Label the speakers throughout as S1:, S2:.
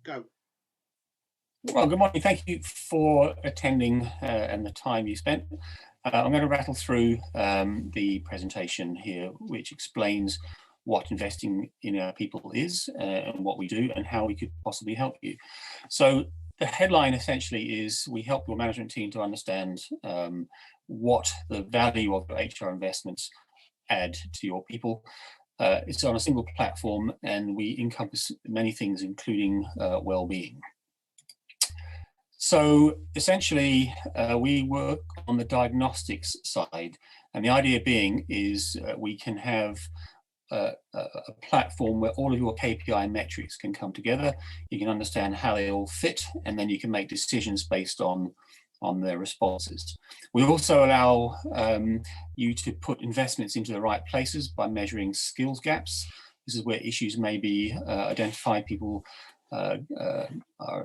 S1: Go.
S2: Well, good morning. Thank you for attending and the time you spent. I'm going to rattle through the presentation here, which explains what investing in our people is and what we do and how we could possibly help you. So the headline essentially is we help your management team to understand what the value of your HR investments add to your people. It's on a single platform and we encompass many things, including well-being. So essentially, we work on the diagnostics side, and the idea being is we can have a platform where all of your KPI metrics can come together. You can understand how they all fit, and then you can make decisions based on their responses. We also allow you to put investments into the right places by measuring skills gaps. This is where issues may be identified. People are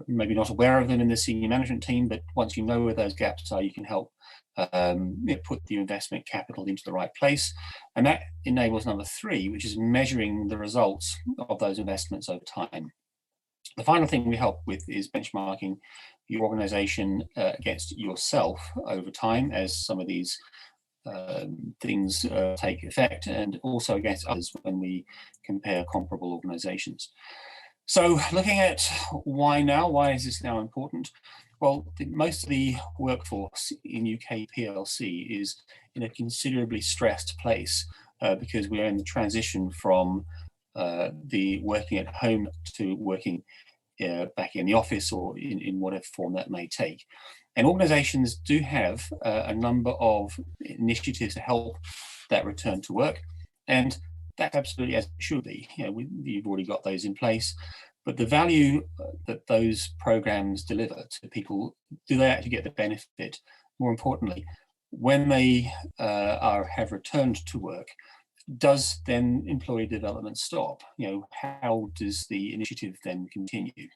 S2: maybe not aware of them in the senior management team, but once you know where those gaps are, you can help put the investment capital into the right place. And that enables number 3, which is measuring the results of those investments over time. The final thing we help with is benchmarking your organization against yourself over time as some of these things take effect, and also against others when we compare comparable organizations. So looking at why now, why is this now important? Well, most of the workforce in UK PLC is in a considerably stressed place because we are in the transition from the working at home to working back in the office or in whatever form that may take. And organizations do have a number of initiatives to help that return to work. And that's absolutely as it should be. You've already got those in place, but the value that those programs deliver to people, do they actually get the benefit? More importantly, when they have returned to work, does then employee development stop? How does the initiative then continue?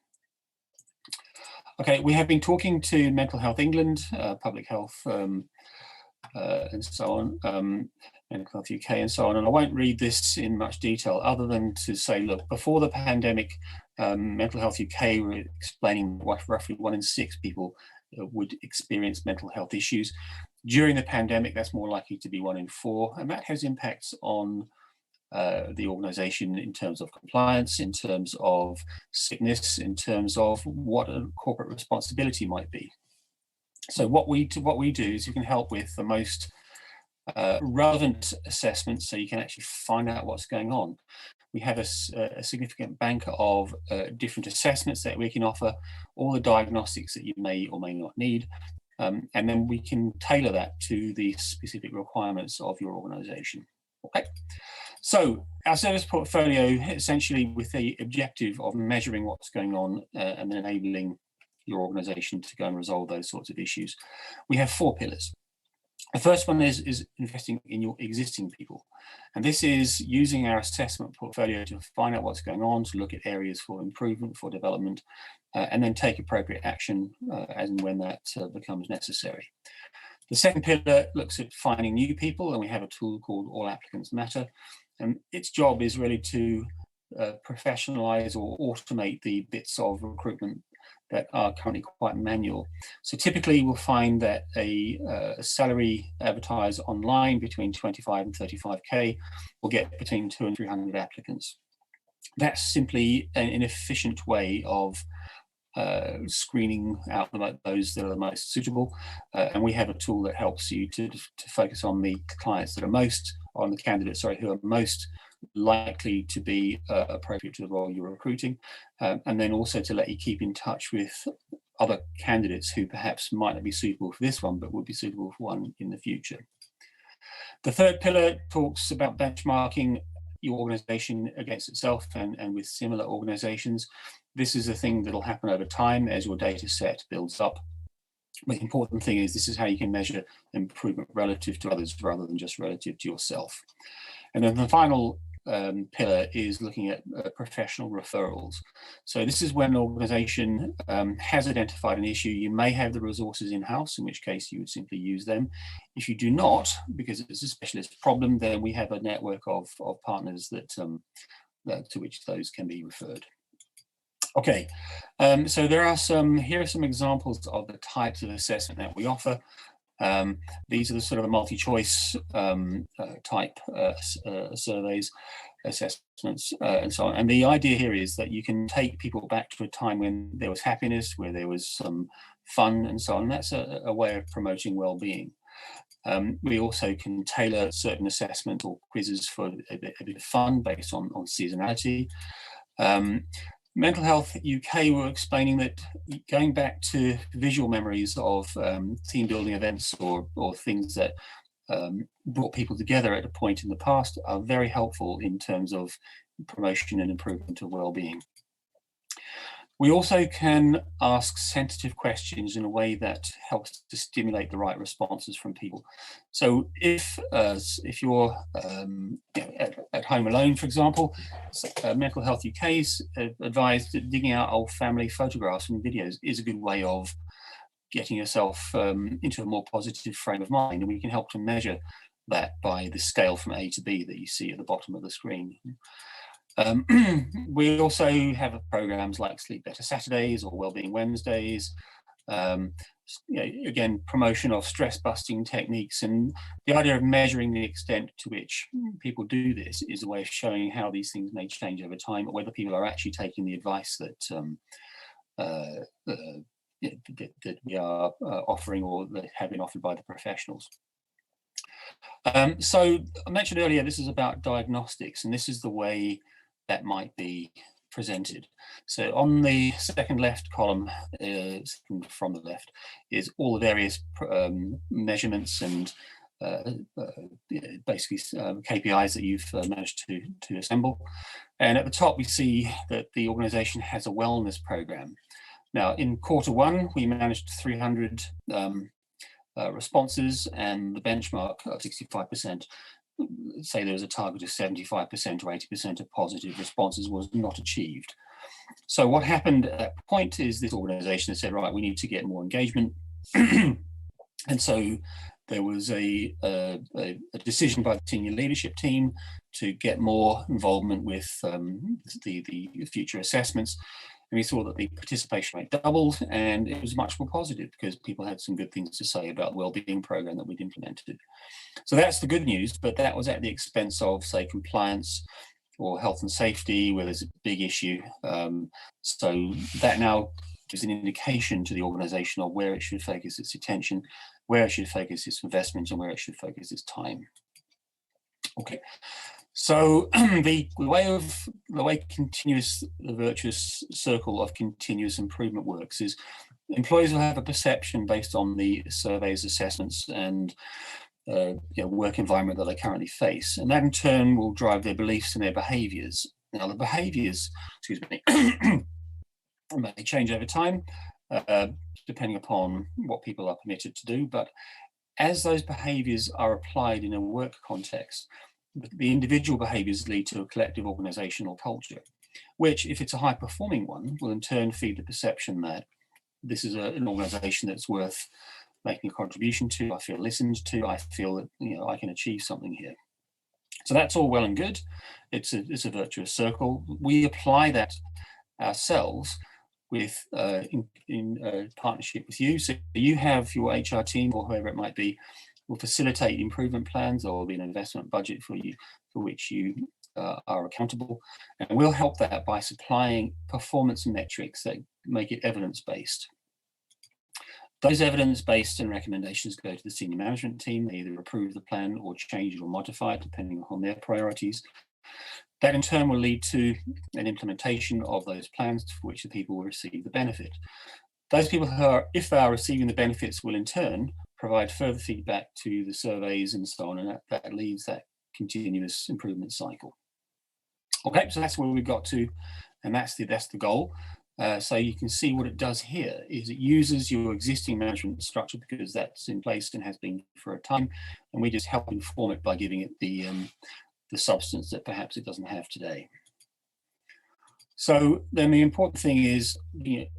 S2: Okay, we have been talking to Mental Health England, Public Health and so on, Mental Health UK and so on, and I won't read this in much detail other than to say, look, before the pandemic, Mental Health UK were explaining what roughly 1 in 6 people would experience mental health issues. During the pandemic, that's more likely to be 1 in 4, and that has impacts on the organization in terms of compliance, in terms of sickness, in terms of what a corporate responsibility might be. So what we do is we can help with the most relevant assessments so you can actually find out what's going on. We have a significant bank of different assessments that we can offer, all the diagnostics that you may or may not need, and then we can tailor that to the specific requirements of your organization. Okay. So our service portfolio, essentially with the objective of measuring what's going on and then enabling your organization to go and resolve those sorts of issues. We have 4 pillars. The first one is investing in your existing people. And this is using our assessment portfolio to find out what's going on, to look at areas for improvement, for development, and then take appropriate action as and when that becomes necessary. The second pillar looks at finding new people, and we have a tool called All Applicants Matter. And its job is really to professionalize or automate the bits of recruitment that are currently quite manual. So typically we'll find that a salary advertised online between 25 and 35k will get between 200 and 300 applicants. That's simply an inefficient way of screening out those that are the most suitable, and we have a tool that helps you to focus on the clients that are most, on the candidates, sorry, who are most likely to be appropriate to the role you're recruiting, and then also to let you keep in touch with other candidates who perhaps might not be suitable for this one, but would be suitable for one in the future. The third pillar talks about benchmarking your organization against itself and with similar organizations. This is a thing that'll happen over time as your data set builds up. But the important thing is this is how you can measure improvement relative to others rather than just relative to yourself. And then the final pillar is looking at professional referrals. So this is when an organization has identified an issue. You may have the resources in-house, in which case you would simply use them. If you do not, because it's a specialist problem, then we have a network of partners that to which those can be referred. Okay, so here are some examples of the types of assessment that we offer. These are the sort of the multi-choice type surveys, assessments, and so on. And the idea here is that you can take people back to a time when there was happiness, where there was some fun and so on. That's a way of promoting well-being. We also can tailor certain assessments or quizzes for a bit of fun based on seasonality. Mental Health UK were explaining that going back to visual memories of team building events or things that brought people together at a point in the past are very helpful in terms of promotion and improvement of well-being. We also can ask sensitive questions in a way that helps to stimulate the right responses from people. So if you're at home alone, for example, Mental Health UK's advised that digging out old family photographs and videos is a good way of getting yourself into a more positive frame of mind, and we can help to measure that by the scale from A to B that you see at the bottom of the screen. We also have programs like Sleep Better Saturdays or Wellbeing Wednesdays. Again, promotion of stress busting techniques, and the idea of measuring the extent to which people do this is a way of showing how these things may change over time, or whether people are actually taking the advice that that we are offering or that have been offered by the professionals. So I mentioned earlier, this is about diagnostics, and this is the way that might be presented. So on the second left column, from the left, is all the various measurements and basically KPIs that you've managed to assemble. And at the top, we see that the organisation has a wellness programme. Now, in Q1, we managed 300 responses, and the benchmark of 65%. Say there was a target of 75% or 80% of positive responses was not achieved. So what happened at that point is this organisation said, right, we need to get more engagement. And so there was a decision by the senior leadership team to get more involvement with the future assessments. And we saw that the participation rate doubled, and it was much more positive because people had some good things to say about the wellbeing program that we'd implemented. So that's the good news, but that was at the expense of, say, compliance or health and safety, where there's a big issue. So that now gives an indication to the organisation of where it should focus its attention, where it should focus its investment, and where it should focus its time. Okay. So the way continuous, the virtuous circle of continuous improvement works is employees will have a perception based on the surveys, assessments, and work environment that they currently face, and that in turn will drive their beliefs and their behaviours. Now, the behaviours, excuse me, may change over time, depending upon what people are permitted to do. But as those behaviours are applied in a work context, the individual behaviours lead to a collective organisational culture, which, if it's a high-performing one, will in turn feed the perception that this is an organisation that's worth making a contribution to. I feel listened to. I feel that I can achieve something here. So that's all well and good. It's a virtuous circle. We apply that ourselves with in partnership with you. So you have your HR team or whoever it might be will facilitate improvement plans. There will be an investment budget for you, for which you are accountable. And we'll help that by supplying performance metrics that make it evidence-based. Those evidence-based and recommendations go to the senior management team. They either approve the plan or change it or modify it, depending on their priorities. That in turn will lead to an implementation of those plans for which the people will receive the benefit. Those people who are, if they are receiving the benefits, will in turn provide further feedback to the surveys and so on, and that leads that continuous improvement cycle. Okay, so that's where we got to, and that's the goal. So you can see what it does here is it uses your existing management structure because that's in place and has been for a time, and we just help inform it by giving it the substance that perhaps it doesn't have today. So then the important thing is we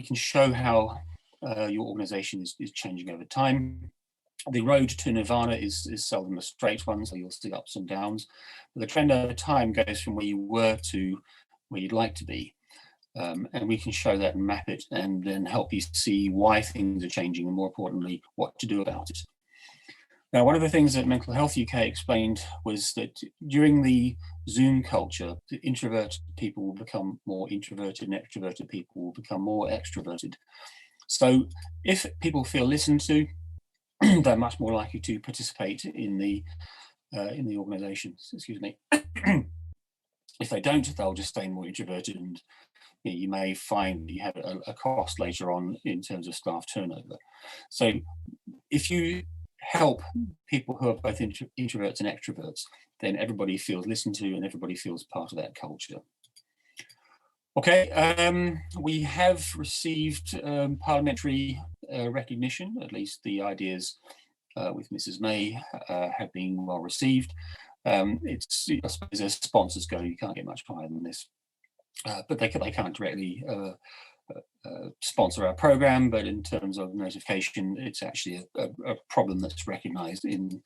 S2: can show how your organization is changing over time. The road to nirvana is seldom a straight one, so you'll see ups and downs. But the trend over time goes from where you were to where you'd like to be. And we can show that and map it and then help you see why things are changing and, more importantly, what to do about it. Now, one of the things that Mental Health UK explained was that during the Zoom culture, the introverted people will become more introverted and extroverted people will become more extroverted. So if people feel listened to, they're much more likely to participate in the organisation. Excuse me. If they don't, they'll just stay more introverted, and you may find you have a cost later on in terms of staff turnover. So if you help people who are both introverts and extroverts, then everybody feels listened to and everybody feels part of that culture. Okay, we have received parliamentary recognition, at least the ideas with Mrs. May have been well received. It's, I suppose, as sponsors go, you can't get much higher than this. But they can't directly sponsor our program, but in terms of notification, it's actually a problem that's recognised in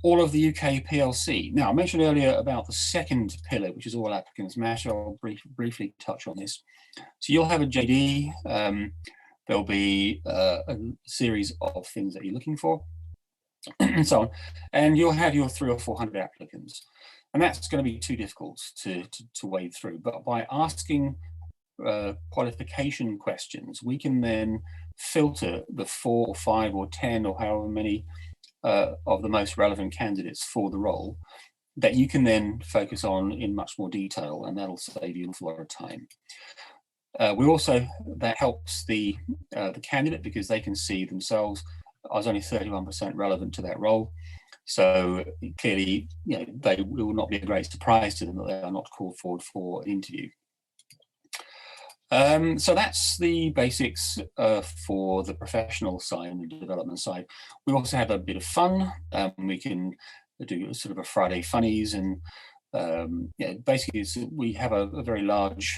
S2: all of the UK PLC. Now, I mentioned earlier about the second pillar, which is all applicants matter. I'll briefly touch on this. So you'll have a JD. There'll be a series of things that you're looking for, and so on, and you'll have your 300 or 400 applicants. And that's going to be too difficult to wade through. But by asking qualification questions, we can then filter the 4 or 5 or 10 or however many of the most relevant candidates for the role that you can then focus on in much more detail, and that'll save you an awful lot of time. That helps the candidate because they can see themselves, I was only 31% relevant to that role. So clearly, they will not be a great surprise to them that they are not called forward for an interview. So that's the basics for the professional side and the development side. We also have a bit of fun. We can do sort of a Friday funnies, and basically we have a very large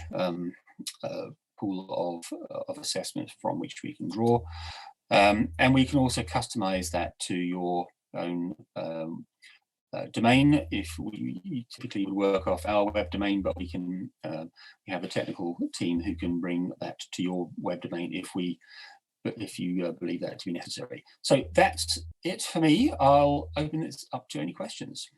S2: pool of assessments from which we can draw. And we can also customize that to your own domain. If we typically would work off our web domain, but we can we have a technical team who can bring that to your web domain if you believe that to be necessary. So that's it for me. I'll open this up to any questions.